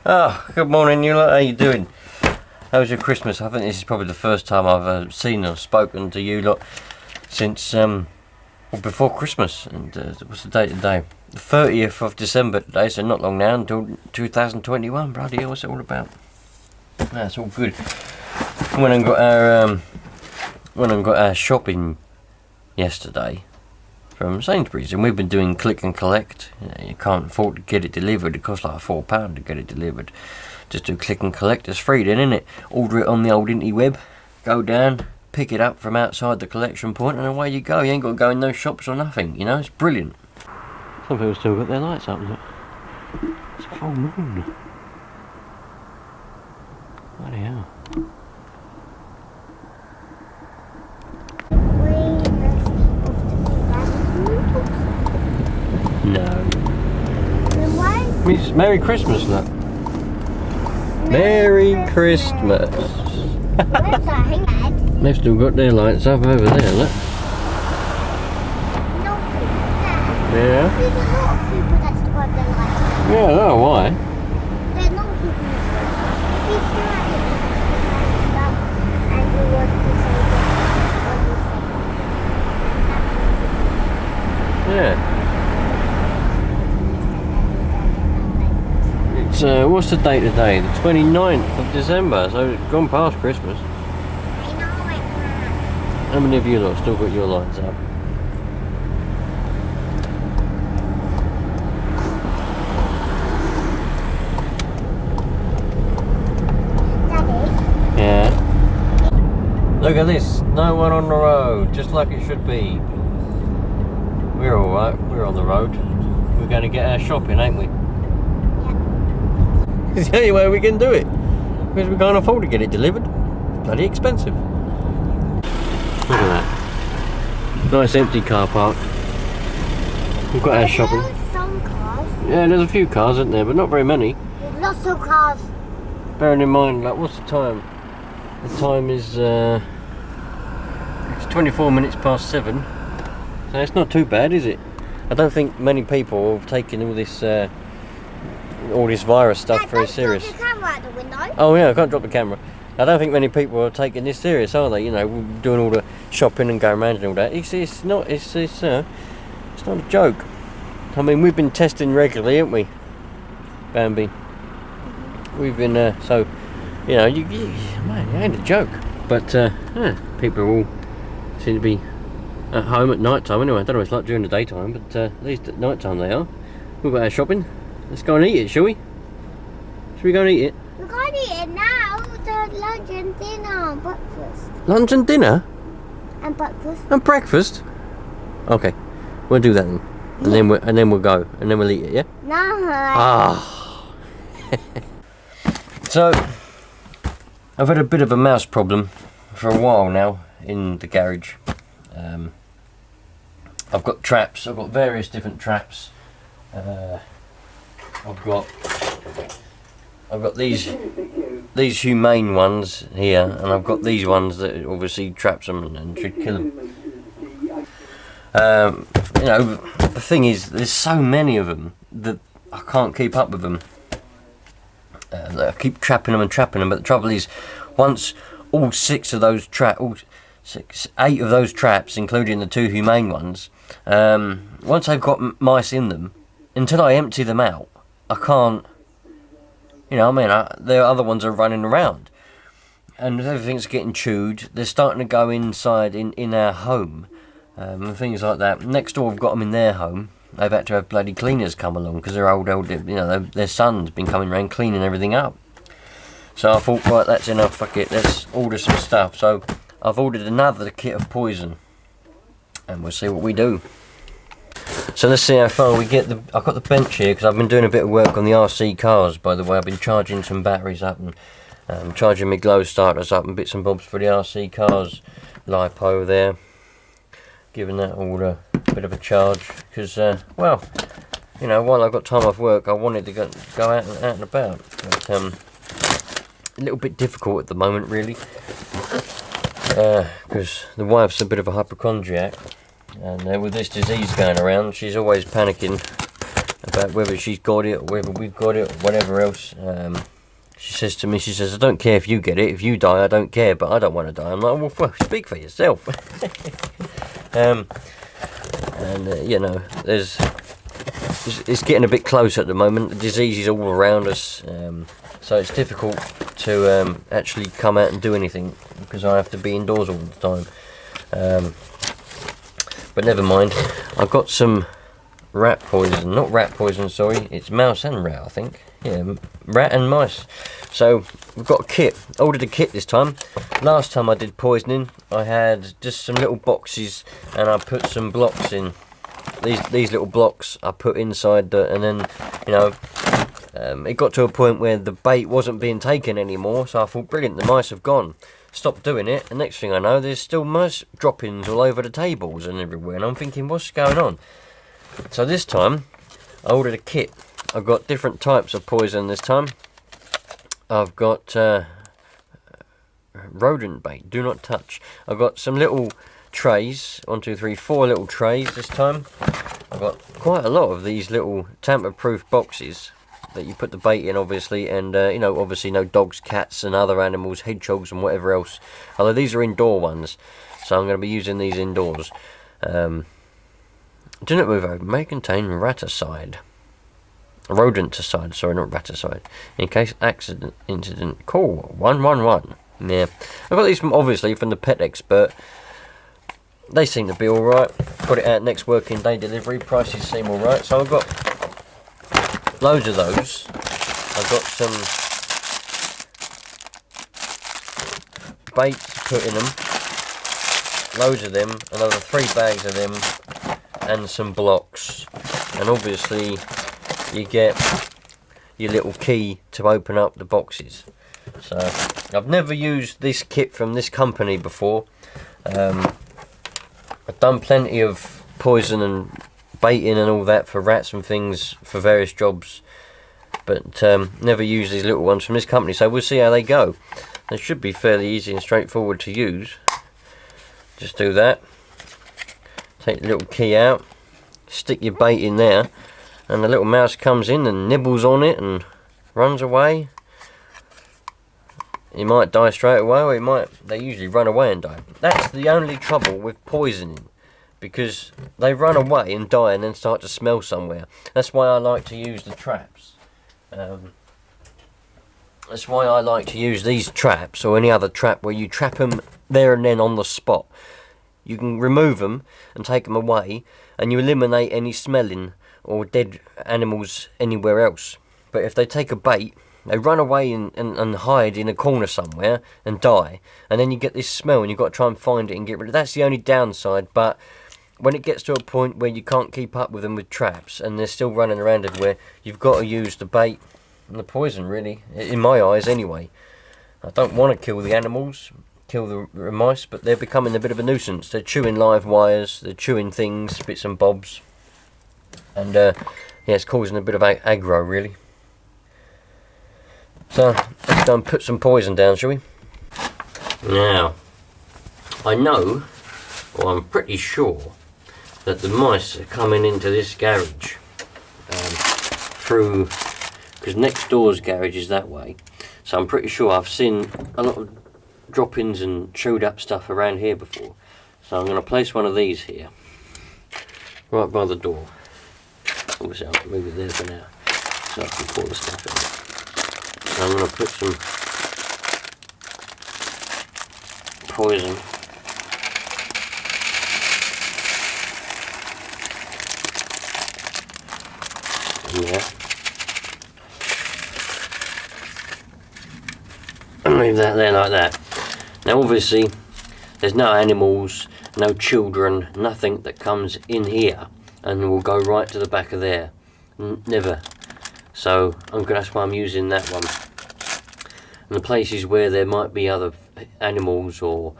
Oh, good morning, you lot. How you doing? How was your Christmas? I think this is probably the first time I've seen or spoken to you lot since well, before Christmas. And what's the date today? The 30th of December today, so not long now until 2021. Bloody hell, what's it all about? That's all good. When I got our shopping yesterday from Sainsbury's, and we've been doing click and collect. You can't afford to get it delivered. It costs like £4 to get it delivered. Just do click and collect. It's free then, isn't it? Order it on the old interweb, go down, pick it up from outside the collection point, and away you go. You ain't got to go in no shops or nothing, you know. It's brilliant. Some people still got their lights up. Look, it's a full moon. Bloody hell. No. Merry Christmas, look. Merry Christmas. They've still got their lights up over there, look. Yeah. There's a lot of people that still have their lights up. Yeah, I don't know why. There's no people if you still have your lights up and you want to say that, Yeah. It's, what's the date today? The 29th of December, so it's gone past Christmas. I know it. How many of you lot still got your lights up? Daddy? Yeah. Look at this, no one on the road, just like it should be. We're alright, we're on the road. We're going to get our shopping, ain't we? It's the only way we can do it, because we can't afford to get it delivered. It's bloody expensive. Look at that. Nice empty car park. We've got our shopping. There's some cars. Yeah, there's a few cars, isn't there, but not very many. There's lots of cars. Bearing in mind, like, what's the time? The time is, it's 24 minutes past 7. So it's not too bad, is it? I don't think many people have taken all this virus stuff very serious. Don't drop your camera out the window. Oh yeah, I can't drop the camera. I don't think many people are taking this serious, are they? You know, doing all the shopping and going around and all that. It's not a joke. I mean, we've been testing regularly, haven't we, Bambi? We've been so, you know, man, it ain't a joke. But people are all seem to be at home at night time anyway. I don't know what it's like during the daytime, but at least at night time they are. We've got our shopping. Let's go and eat it, shall we? Shall we go and eat it? We're going to eat it now. The lunch and dinner and breakfast. Lunch and dinner? And breakfast. And breakfast? Okay, we'll do that then. And then we'll go. And then we'll eat it, yeah? No. Ah. So, I've had a bit of a mouse problem for a while now in the garage. I've got traps. I've got various different traps. I've got these humane ones here, and I've got these ones that obviously traps them and should kill them. You know, the thing is, there's so many of them that I can't keep up with them. I keep trapping them, but the trouble is, once all 8 of those traps, including the 2 humane ones, once I've got mice in them, until I empty them out, I can't, you know, I mean, the other ones are running around, and everything's getting chewed. They're starting to go inside in our home, and things like that. Next door, I've got them in their home. They've had to have bloody cleaners come along because they're old, you know, their son's been coming around cleaning everything up. So I thought, right, that's enough, fuck it, let's order some stuff. So I've ordered another kit of poison, and we'll see what we do. So let's see how far we get. I've got the bench here because I've been doing a bit of work on the RC cars, by the way. I've been charging some batteries up and charging my glow starters up and bits and bobs for the RC cars. LiPo there, giving that all a bit of a charge because, well, you know, while I've got time off work, I wanted to go out and about. But, a little bit difficult at the moment, really, because the wife's a bit of a hypochondriac. And with this disease going around, she's always panicking about whether she's got it or whether we've got it or whatever else. She says to me, she says, I don't care if you get it. If you die, I don't care, but I don't want to die. I'm like, well, speak for yourself. You know, it's getting a bit close at the moment. The disease is all around us, so it's difficult to actually come out and do anything because I have to be indoors all the time. But never mind. I've got some rat poison, not rat poison, sorry. It's mouse and rat, I think. Yeah, rat and mice. So we've got a kit. Ordered a kit this time. Last time I did poisoning, I had just some little boxes, and I put some blocks in. These little blocks I put inside, and then you know, it got to a point where the bait wasn't being taken anymore. So I thought, brilliant, the mice have gone. Stopped doing it, and next thing I know, there's still mice droppings all over the tables and everywhere. And I'm thinking, what's going on? So this time, I ordered a kit. I've got different types of poison this time. I've got rodent bait, do not touch. I've got some little trays, 1, 2, 3, 4 little trays this time. I've got quite a lot of these little tamper-proof boxes that you put the bait in, obviously, and you know, obviously no dogs, cats and other animals, hedgehogs and whatever else. Although these are indoor ones, so I'm going to be using these indoors. Do not move over, may contain raticide. Rodenticide, sorry, not raticide. In case accident, incident, call 111. Yeah, I've got these obviously from the Pet Expert. They seem to be alright. Put it out next working day delivery. Prices seem alright. So I've got loads of those. I've got some bait to put in them. Loads of them. Another 3 bags of them. And some blocks. And obviously you get your little key to open up the boxes. So I've never used this kit from this company before. I've done plenty of poison and baiting and all that for rats and things for various jobs, but never used these little ones from this company, so we'll see how they go. They should be fairly easy and straightforward to use. Just do that, take the little key out, stick your bait in there, and the little mouse comes in and nibbles on it and runs away. He might die straight away, or they usually run away and die. That's the only trouble with poisoning, because they run away and die and then start to smell somewhere. That's why I like to use the traps. That's why I like to use these traps, or any other trap where you trap them there and then on the spot. You can remove them and take them away, and you eliminate any smelling or dead animals anywhere else. But if they take a bait, they run away and hide in a corner somewhere and die, and then you get this smell and you've got to try and find it and get rid of it. That's the only downside. But when it gets to a point where you can't keep up with them with traps and they're still running around everywhere, you've got to use the bait and the poison, really, in my eyes anyway. I don't want to kill the animals, kill the mice, but they're becoming a bit of a nuisance. They're chewing live wires, they're chewing things, bits and bobs, and yeah, it's causing a bit of aggro, really. So let's go and put some poison down, shall we? Now, I know, or I'm pretty sure, that the mice are coming into this garage through, because next door's garage is that way. So I'm pretty sure I've seen a lot of droppings and chewed up stuff around here before. So I'm going to place one of these here, right by the door. Obviously I'll move it there for now, so I can pour the stuff in. I'm going to put some poison in there. And leave that there like that. Now obviously there's no animals, no children, nothing that comes in here and will go right to the back of there. Never. So that's why I'm using that one. And the places where there might be other animals or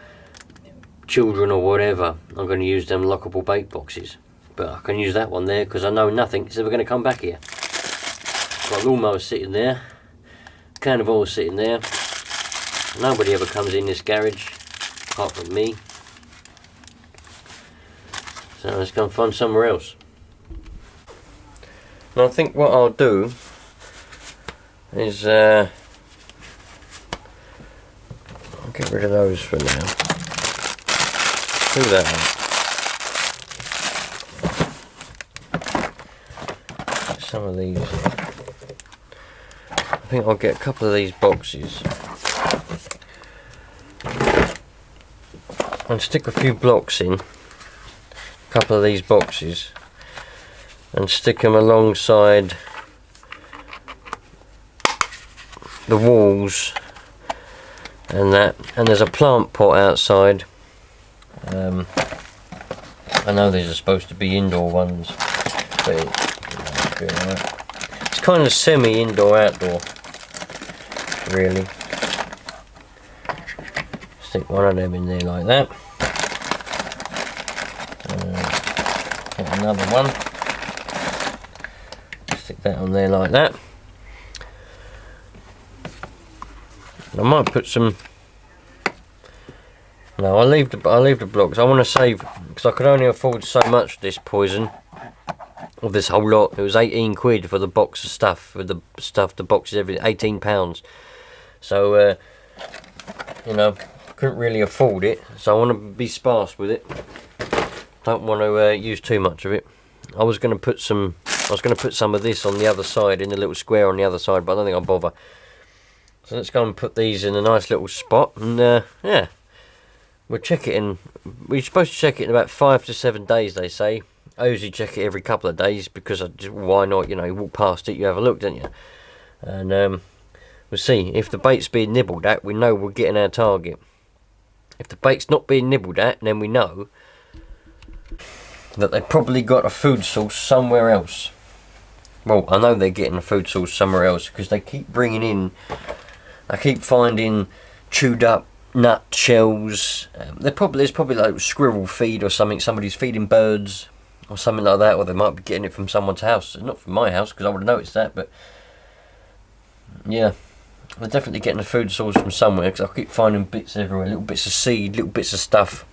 children or whatever, I'm going to use them lockable bait boxes. But I can use that one there because I know nothing is ever going to come back here. Got a lawnmower sitting there, can of oil sitting there. Nobody ever comes in this garage apart from me. So let's go and find somewhere else. And I think what I'll do is I'll get rid of those for now. Do that one. Some of these. I think I'll get a couple of these boxes and stick a few blocks in. A couple of these boxes. And stick them alongside the walls and that. And there's a plant pot outside. I know these are supposed to be indoor ones, but it's kind of semi-indoor outdoor, really. Stick one of them in there like that. Get another one. Stick that on there like that. I might put some. No, I'll leave the blocks. I want to save because I could only afford so much of this poison, of this whole lot. It was 18 quid for the box of stuff, the boxes, everything, £18. So you know, couldn't really afford it. So I want to be sparse with it. Don't want to use too much of it. I was going to put some of this on the other side, in the little square on the other side, but I don't think I'll bother. So let's go and put these in a nice little spot, and yeah, we'll check it in. We're supposed to check it in about 5 to 7 days, they say. I usually check it every couple of days because why not? You know, you walk past it, you have a look, don't you? And we'll see if the bait's being nibbled at. We know we're getting our target. If the bait's not being nibbled at, then we know that they probably got a food source somewhere else. Well, I know they're getting a food source somewhere else because they keep bringing in. I keep finding chewed up nut shells. There's probably like squirrel feed or something. Somebody's feeding birds or something like that, or they might be getting it from someone's house. Not from my house because I would have noticed that, but yeah, they're definitely getting a food source from somewhere because I keep finding bits everywhere, little bits of seed, little bits of stuff.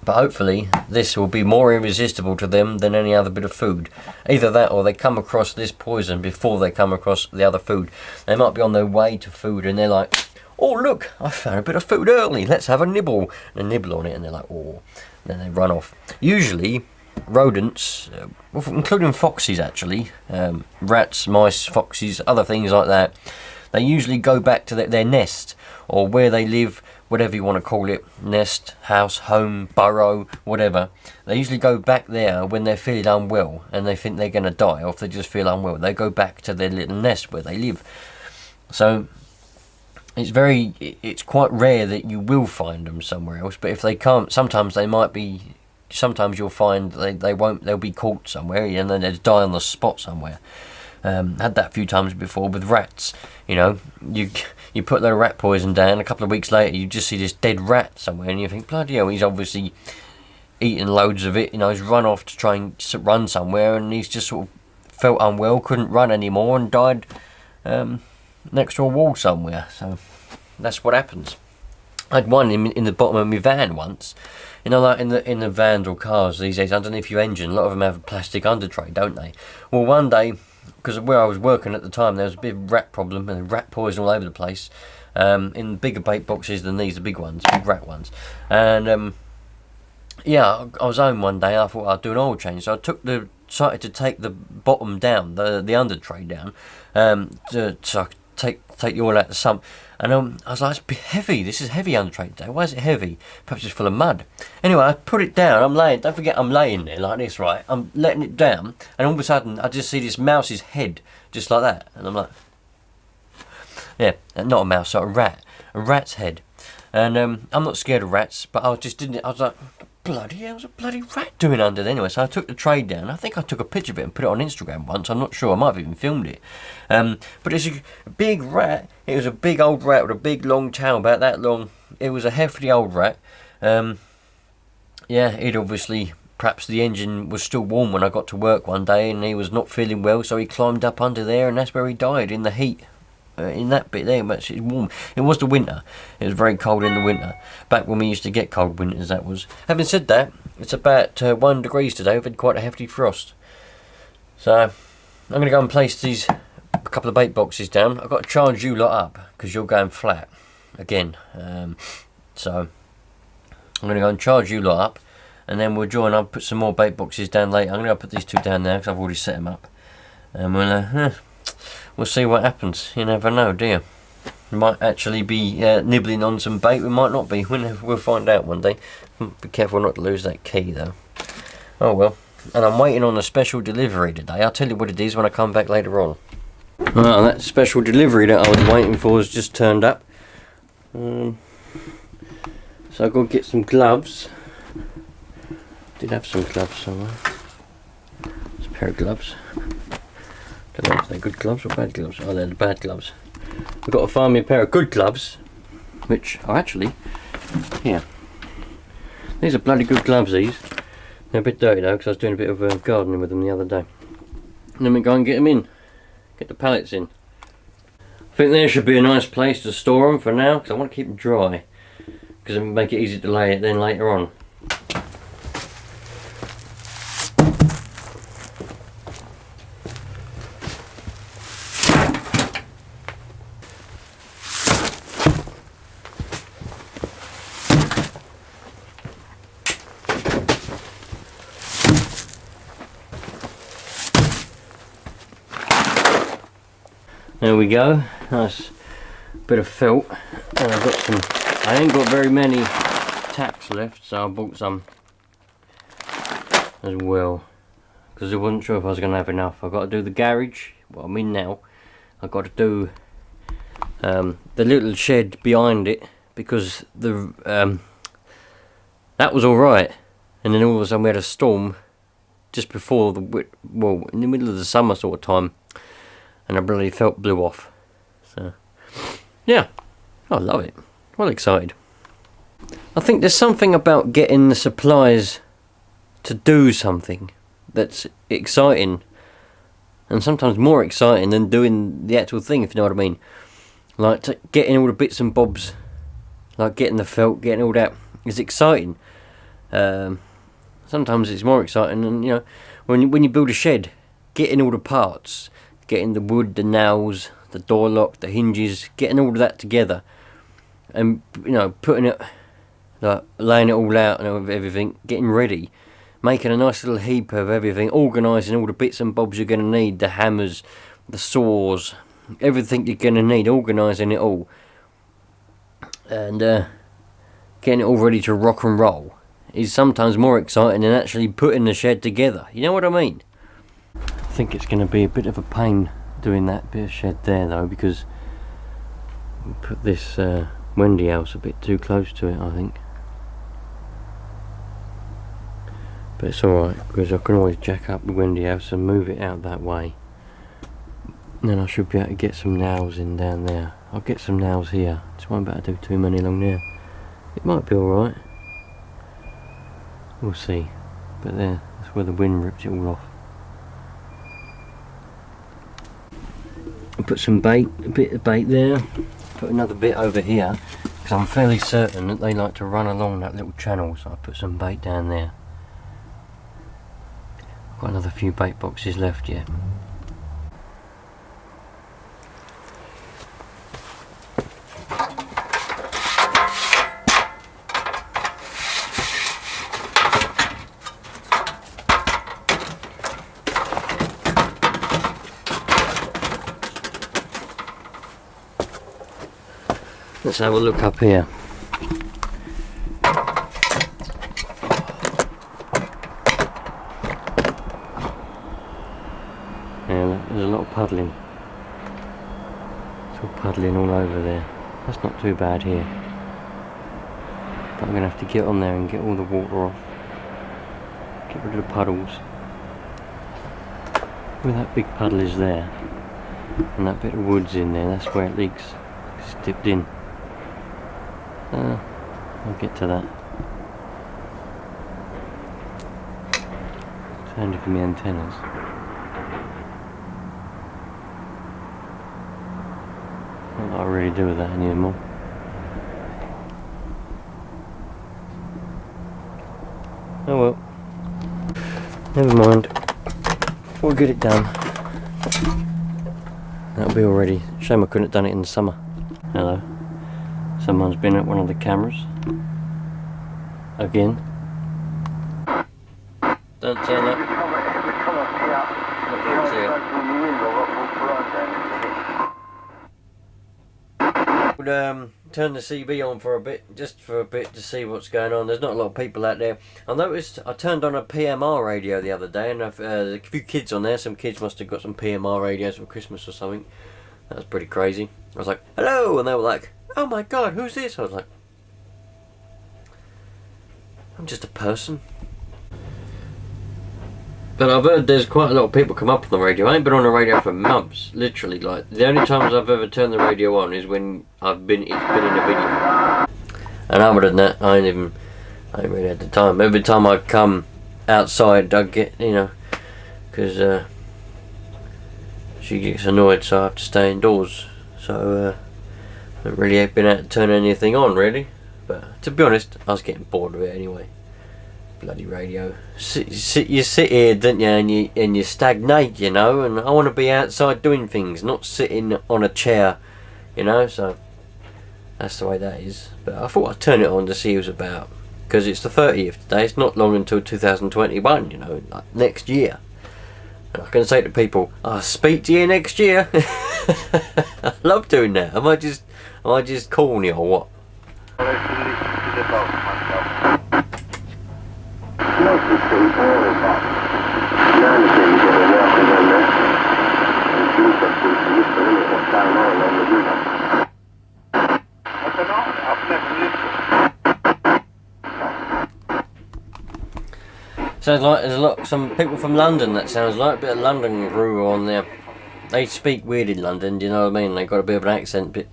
But hopefully this will be more irresistible to them than any other bit of food. Either that or they come across this poison before they come across the other food. They might be on their way to food and they're like, oh look, I found a bit of food early, let's have a nibble. And they nibble on it and they're like, oh. And then they run off. Usually rodents, including foxes actually, rats, mice, foxes, other things like that, they usually go back to their nest or where they live, whatever you want to call it, nest, house, home, burrow, whatever. They usually go back there when they're feeling unwell and they think they're going to die, or if they just feel unwell, they go back to their little nest where they live. So it's quite rare that you will find them somewhere else, but if they can't, sometimes you'll find they'll be caught somewhere and then they'll die on the spot somewhere. Had that a few times before with rats. You know, you put their rat poison down, a couple of weeks later you just see this dead rat somewhere and you think, bloody hell, he's obviously eaten loads of it. You know, he's run off to try and run somewhere and he's just sort of felt unwell, couldn't run anymore and died next to a wall somewhere. So that's what happens. I had one in the bottom of my van once. You know, like in the vans or cars these days, underneath your engine, a lot of them have a plastic under tray, don't they? Well, one day, because where I was working at the time, there was a big rat problem and rat poison all over the place. In bigger bait boxes than these, the big ones, big rat ones. And yeah, I was home one day. I thought I'd do an oil change, so I decided to take the bottom down, the under tray down, so I could take the oil out the sump. And I was like, it's heavy. This is heavy under tray today. Why is it heavy? Perhaps it's full of mud. Anyway, I put it down. Don't forget I'm laying there like this, right? I'm letting it down, and all of a sudden I just see this mouse's head, just like that. And I'm like, yeah, not a mouse, so a rat's head. And I'm not scared of rats, but I was like, bloody hell, what's a bloody rat doing under there? Anyway, so I took the tray down. I think I took a picture of it and put it on Instagram once. I'm not sure. I might have even filmed it. But it's a big rat. It was a big old rat with a big long tail, about that long. It was a hefty old rat. Yeah, it obviously, perhaps the engine was still warm when I got to work one day and he was not feeling well, so he climbed up under there and that's where he died, in the heat. In that bit there, but it's warm. It was the winter. It was very cold in the winter. Back when we used to get cold winters, that was. Having said that, it's about 1 degree today. We've had quite a hefty frost. So, I'm going to go and place a couple of bait boxes down. I've got to charge you lot up because you're going flat again. So I'm going to go and charge you lot up, and then we'll join. I'll put some more bait boxes down later. I'm going to put these two down there because I've already set them up, and we'll see what happens. You never know, do you? We might actually be nibbling on some bait. We might not be. We'll find out one day. Be careful not to lose that key though. Oh well. And I'm waiting on a special delivery today. I'll tell you what it is when I come back later on. Well, that special delivery that I was waiting for has just turned up. So I've got to get some gloves. Did have some gloves somewhere. It's a pair of gloves. Don't know if they're good gloves or bad gloves. Oh, they're the bad gloves. I've got to find me a pair of good gloves, which are actually here. These are bloody good gloves, these. They're a bit dirty though, because I was doing a bit of gardening with them the other day. And then we go and get them in. Get the pallets in. I think there should be a nice place to store them for now, because I want to keep them dry. Because it'll make it easy to lay it then later on. There we go, nice bit of felt, and I've got some, I ain't got very many tacks left, so I bought some as well, because I wasn't sure if I was going to have enough. I've got to do the garage, what I'm in now. I've got to do the little shed behind it, because the that was alright, and then all of a sudden we had a storm just before well, in the middle of the summer sort of time, and I bloody felt blew off. So yeah, I love it. Well excited. I think there's something about getting the supplies to do something that's exciting, and sometimes more exciting than doing the actual thing, if you know what I mean. Like getting all the bits and bobs, like getting the felt, getting all that is exciting. Sometimes it's more exciting, and you know, when you build a shed, getting all the parts, getting the wood, the nails, the door lock, the hinges, getting all of that together, and you know, putting it, like laying it all out and everything, getting ready, making a nice little heap of everything, organising all the bits and bobs you're going to need, the hammers, the saws, everything you're going to need, organising it all, and getting it all ready to rock and roll is sometimes more exciting than actually putting the shed together. You know what I mean? I think it's going to be a bit of a pain doing that bit of shed there though, because we put this Wendy house a bit too close to it, I think. But it's alright, because I can always jack up the Wendy house and move it out that way. And then I should be able to get some nails in down there. I'll get some nails here, just won't be able to do too many along there. It might be alright. We'll see. But there, that's where the wind ripped it all off. I'll put some bait, a bit of bait there, put another bit over here, because I'm fairly certain that they like to run along that little channel, so I'll put some bait down there. I've got another few bait boxes left yet. Let's have a look up here. Yeah, there's a lot of puddling. It's all puddling all over there. That's not too bad here. But I'm going to have to get on there and get all the water off. Get rid of the puddles. Where that big puddle is there, and that bit of wood's in there, that's where it leaks. It's dipped in. I'll get to that. It's handy for my antennas. Not that I really do with that anymore. Oh well. Never mind. We'll get it done. That'll be all ready. Shame I couldn't have done it in the summer. Hello. Someone's been at one of the cameras. Again. Don't turn up. Not very clear. Would turn the CB on for a bit, just for a bit, to see what's going on. There's not a lot of people out there. I noticed I turned on a PMR radio the other day, and there's a few kids on there. Some kids must have got some PMR radios for Christmas or something. That was pretty crazy. I was like, hello, and they were like, oh my god, who's this? I was like, I'm just a person. But I've heard there's quite a lot of people come up on the radio. I ain't been on the radio for months, literally. Like, the only times I've ever turned the radio on is when it's been in a video. And other than that, I ain't really had the time. Every time I come outside, I get, you know, because she gets annoyed, so I have to stay indoors. So I haven't really been able to turn anything on, really. But to be honest, I was getting bored of it anyway. Bloody radio. You sit here, don't you, and you stagnate, you know, and I want to be outside doing things, not sitting on a chair, you know, so that's the way that is. But I thought I'd turn it on to see who's about, because it's the 30th today. It's not long until 2021, you know, like next year. And I can say to people, I'll speak to you next year. I love doing that. Am I just corny or what? Sounds like there's some people from London, that sounds like a bit of London crew on there. They speak weird in London, do you know what I mean? They got a bit of an accent, but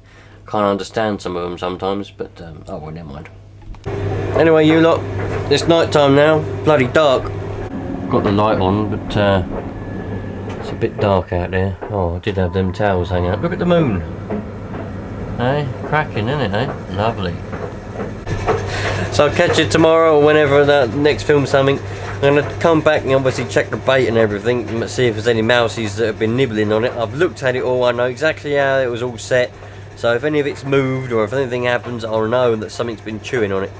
can't understand some of them sometimes, but oh well, never mind. Anyway, you lot, it's night time now, bloody dark. Got the light on, but it's a bit dark out there. Oh, I did have them towels hanging up. Look at the moon. Eh? Cracking, isn't it, eh? Lovely. So I'll catch you tomorrow or whenever that next film something. I'm going to come back and obviously check the bait and everything and see if there's any mousies that have been nibbling on it. I've looked at it all, I know exactly how it was all set. So if any of it's moved or if anything happens, I'll know that something's been chewing on it.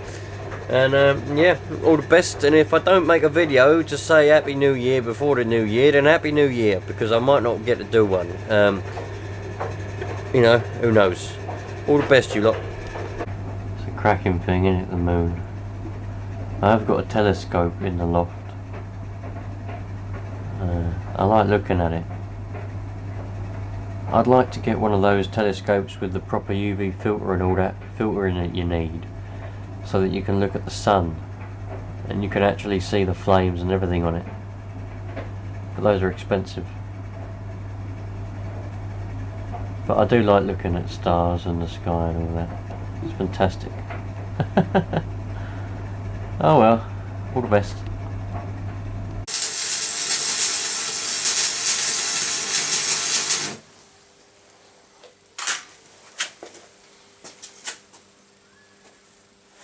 And yeah, all the best. And if I don't make a video to say Happy New Year before the New Year, then Happy New Year, because I might not get to do one. You know, who knows. All the best, you lot. It's a cracking thing, isn't it, the moon? I've got a telescope in the loft. I like looking at it. I'd like to get one of those telescopes with the proper UV filter and all that filtering that you need, so that you can look at the sun and you can actually see the flames and everything on it. But those are expensive. But I do like looking at stars and the sky and all that. It's fantastic. Oh well, all the best.